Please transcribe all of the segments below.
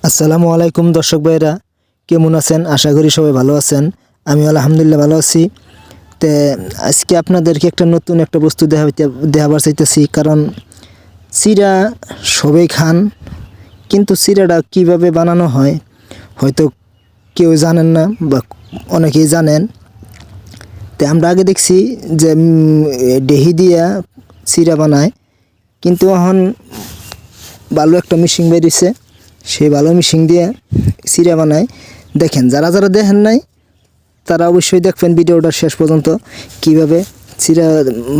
আসসালামু আলাইকুম দর্শক ভাইরা, কেমন আছেন? আশা করি সবাই ভালো আছেন। আমি আলহামদুলিল্লাহ ভালো আছি। তে আজকে আপনাদেরকে নতুন একটা বস্তু দেখাবার চাইতেছি। কারণ চিড়া সবাই খান, কিন্তু চিড়াটা কিভাবে বানানো হয় হয়তো কেউ জানেন না বা অনেকেই জানেন। তো আমরা আগে দেখছি যে ডেহি দিয়া চিড়া বানায়, কিন্তু এখন ভালো একটা মেশিন বেরিয়েছে, সেই ভালো মেশিন দিয়ে চিড়া বানায়। দেখেন, যারা যারা দেখেন নাই তারা অবশ্যই দেখবেন ভিডিওটা শেষ পর্যন্ত, কিভাবে চিড়া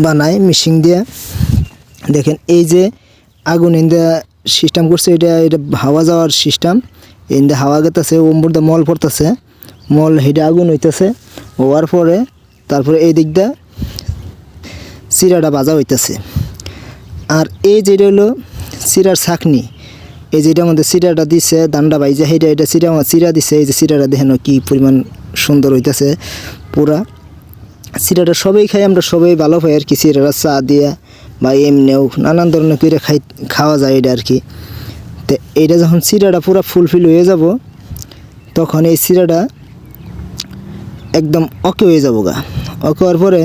বানায় মেশিন দিয়ে। দেখেন, এই যে আগুন ইন্দা সিস্টেম করছে, এটা হাওয়া যাওয়ার সিস্টেম। ইন্দা হাওয়া গেতেছে, ওমবুরদা মল পড়তেছে, মল হেঁটে আগুন হইতেছে। হওয়ার পরে তারপরে এই দিক দিয়ে চিড়াটা ভাজা হইতেছে। আর এই যেটা হলো চিড়ার ছাকনি, এই যেটার মধ্যে চিড়াটা দিছে দান্ডা বাইজা, এটা চিড়া দিছে। এই যে চিড়াটা দেখেন কি পরিমাণ সুন্দর হইতেছে পুরা। চিড়াটা সবাই খাই, আমরা সবাই ভালো পাই আর কি। চিড়াটা চা দিয়া বা এমনিও নানান ধরনের করে খাওয়া যায় এটা আর কি। তো এইটা যখন চিড়াটা পুরা ফুলফিল হয়ে যাব, তখন এই চিড়াটা একদম ওকে হয়ে যাবো গা। ওকে হওয়ার পরে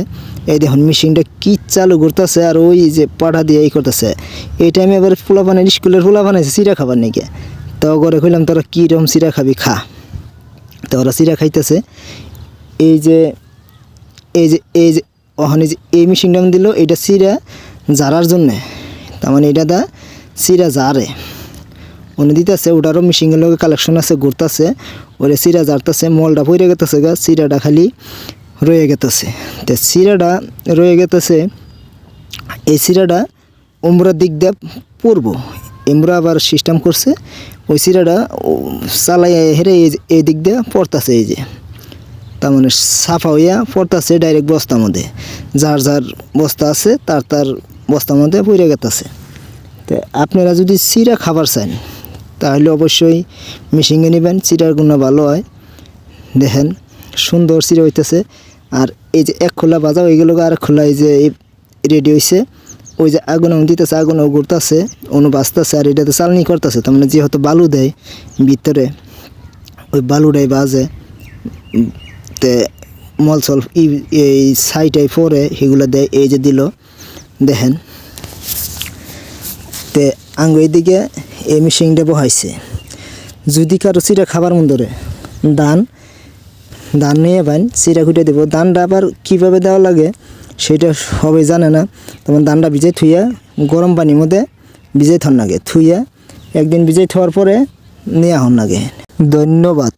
এই দেখুন মেশিনটা কি চালু করতেছে, আর ওই যে পাটা দিয়ে এই করতেছে। এই টাইমে এবার স্কুলের পোলা বানাইছে চিড়া খাবার নাকি। তো করে কইলাম, তোরা কীরকম চিড়া খাবি খা। তো ওরা চিড়া খাইতেছে। এই যে ওখানে যে এই মেশিনটা দিল, এটা চিড়া জারার জন্যে। তার মানে এটা দা চিড়া জারে উনি দিতেছে। ওটারও মেশিনের লোক কালেকশন আছে, ঘুরতেছে, ওরে চিড়া জারতেছে। মলটা পড়ে গেতেছে গা, চিড়াটা খালি রয়ে গেতেছে। তো চিড়াটা রয়ে গেতেছে, এই চিড়াটা উমরার দিক দিয়ে পড়বো। এমরা আবার সিস্টেম করছে, ওই চিড়াটা চালাই হেরে এই দিক দিয়ে পড়তেছে। এই যে তার মানে সাফা হইয়া পড়তেছে ডাইরেক্ট বস্তার মধ্যে। যার যার বস্তা আছে তার বস্তার মধ্যে পড়ে গেতেছে। তো আপনারা যদি চিড়া খাবার চান তাহলে অবশ্যই মেশিনে নেবেন, চিড়ার গুণ ভালো হয়। দেখেন সুন্দর চিড়া হইতেছে। আর এই যে এক খোলা বাজা হয়ে গেল, আর খোলা এই যে রেডি হয়েছে। ওই যে আগুন দিতেছে, আগুন ঘুরতেছে, অনু বাজতেছে, আর এটাতে চালনি করতেছে। তার মানে যেহেতু বালু দেয় ভিতরে, ওই বালুটাই বাজে। তে মলসল এই সাইটাই পরে সেগুলো দেয়। এই যে দিল দেখেন। তে আঙ্গ এইদিকে এই মেশিনটা বহাইছে। যদি কারো চিড়া খাবার মন ধরে, ধান নিয়ে বাইন চিড়া খুঁটে দেবো। ধানটা আবার কীভাবে দেওয়া লাগে সেটা সবাই জানে না। তেমন ধানটা ভিজাই থুইয়া গরম পানির মধ্যে ভিজাই থন লাগে, থুইয়া একদিন ভিজাই থোয়ার পরে নিয়ে হন লাগে। ধন্যবাদ।